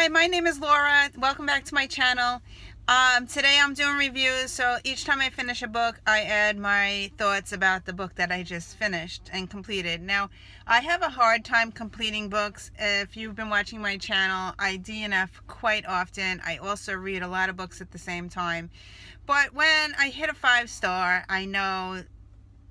Hi, my name is Laura. Welcome back to my channel. Today I'm doing reviews, so each time I finish a book, I add my thoughts about the book that I just finished and completed. Now, I have a hard time completing books. If you've been watching my channel, I DNF quite often. I also read a lot of books at the same time. But when I hit a 5-star, I know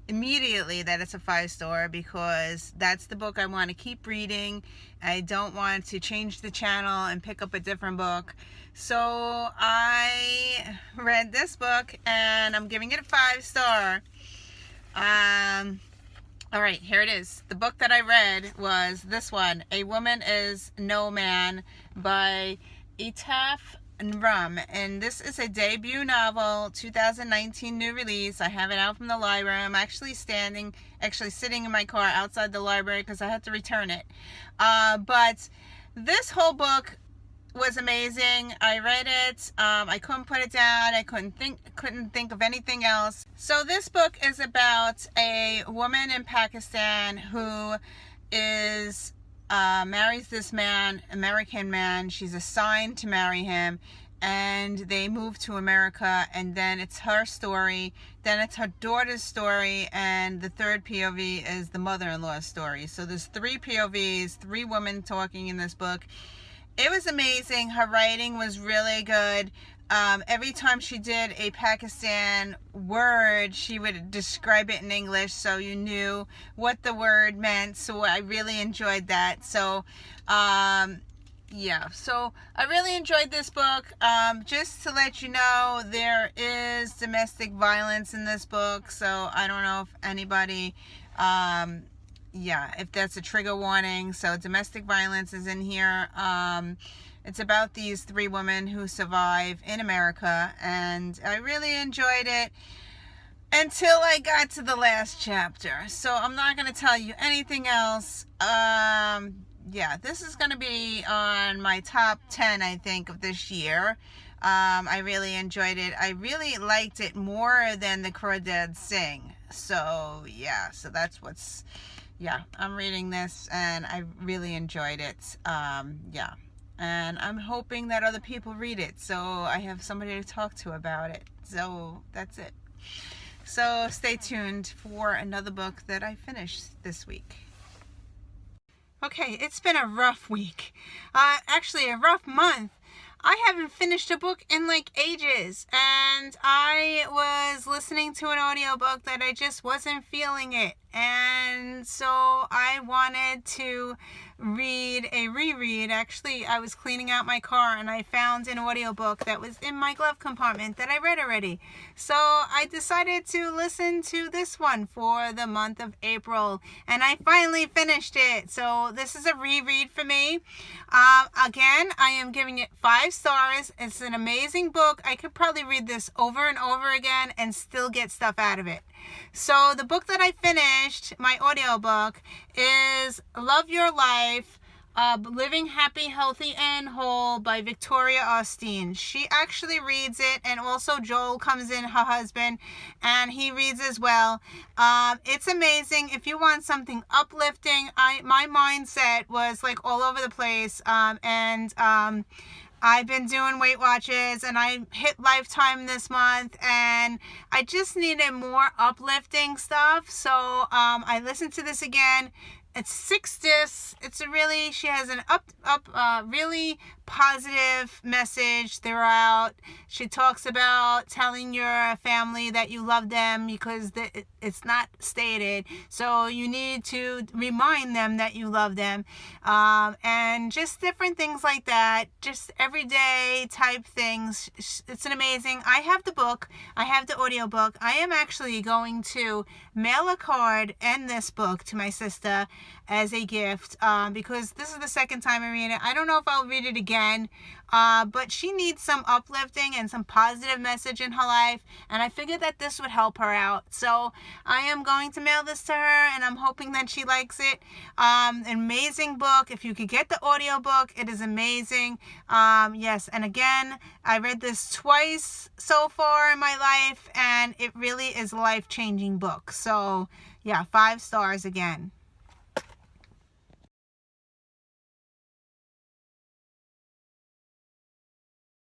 immediately that it's a 5-star because that's the book I want to keep reading. I don't want to change the channel and pick up a different book. So I read this book and I'm giving it a 5-star. All right, here it is. The book that I read was this one, A Woman is No Man by Etaf Rum, and this is a debut novel, 2019 new release. I have it out from the library. I'm actually sitting in my car outside the library because I had to return it. But this whole book was amazing. I read it. I couldn't put it down. I couldn't think of anything else. So this book is about a woman in Pakistan who is marries this man, American man. She's assigned to marry him, and they move to America, and then it's her story, then it's her daughter's story, and the third POV is the mother-in-law's story. So there's 3 POVs, 3 women talking in this book. It was amazing. Her writing was really good. Every time she did a Pakistan word, she would describe it in English so you knew what the word meant. So I really enjoyed that. So, yeah. So I really enjoyed this book. Just to let you know, there is domestic violence in this book. So I don't know if anybody... yeah, if that's a trigger warning. So domestic violence is in here. It's about these 3 women who survive in America, and I really enjoyed it until I got to the last chapter. So I'm not going to tell you anything else. Yeah, this is going to be on my top 10, I think, of this year. I really enjoyed it. I really liked it more than The Crawdads Sing. So yeah, so that's what's... Yeah, I'm reading this and I really enjoyed it. Yeah, and I'm hoping that other people read it so I have somebody to talk to about it. So that's it. So stay tuned for another book that I finished this week. Okay, it's been a rough week. Actually a rough month. I haven't finished a book in like ages, and I was listening to an audiobook that I just wasn't feeling it, and so I wanted to read a reread. Actually, I was cleaning out my car and I found an audiobook that was in my glove compartment that I read already. So I decided to listen to this one for the month of April, and I finally finished it. So this is a reread for me. Again, I am giving it 5 stars. It's an amazing book. I could probably read this over and over again and still get stuff out of it. So the book that I finished, my audiobook, is Love Your Life, Living Happy, Healthy, and Whole by Victoria Austin. She actually reads it, and also Joel comes in, her husband, and he reads as well. It's amazing. If you want something uplifting, my mindset was like all over the place, I've been doing Weight Watchers, and I hit Lifetime this month, and I just needed more uplifting stuff. So I listened to this again. It's 6 discs. She has an really positive message throughout. She talks about telling your family that you love them because it's not stated. So you need to remind them that you love them. And just different things like that. Just everyday type things. It's an amazing. I have the book. I have the audiobook. I am actually going to mail a card and this book to my sister as a gift, because this is the second time I read it. I don't know if I'll read it again, but she needs some uplifting and some positive message in her life, and I figured that this would help her out. So I am going to mail this to her, and I'm hoping that she likes it. An amazing book. If you could get the audiobook, it is amazing. Yes, and again, I read this twice so far in my life, and it really is a life-changing book. So yeah, 5 stars again.